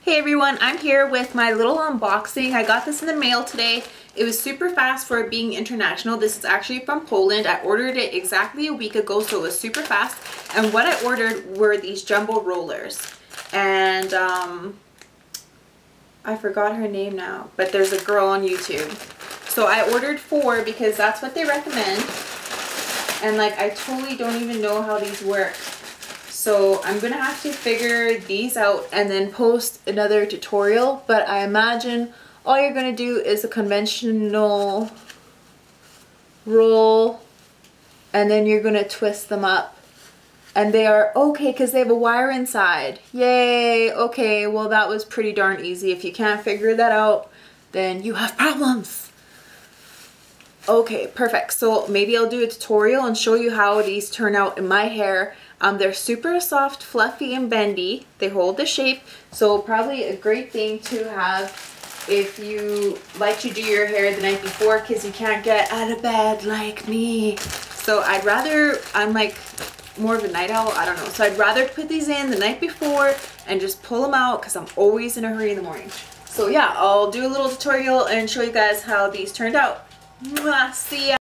Hey everyone, I'm here with my little unboxing. I got this in the mail today. It was super fast for it being international. This is actually from Poland. I ordered it exactly a week ago, so it was super fast. And what I ordered were these jumbo rollers. And I forgot her name now, but there's a girl on YouTube. So I ordered 4 because that's what they recommend. And like, I totally don't even know how these work. So I'm gonna have to figure these out and then post another tutorial, but I imagine all you're gonna do is a conventional roll and then you're gonna twist them up. And they are okay because they have a wire inside. Yay, okay, well that was pretty darn easy. If you can't figure that out, then you have problems. Okay, perfect. So maybe I'll do a tutorial and show you how these turn out in my hair. They're super soft, fluffy, and bendy. They hold the shape, so probably a great thing to have if you like to do your hair the night before because you can't get out of bed like me. So I'm like more of a night owl, I don't know. So I'd rather put these in the night before and just pull them out because I'm always in a hurry in the morning. So yeah, I'll do a little tutorial and show you guys how these turned out. Mwah, see ya!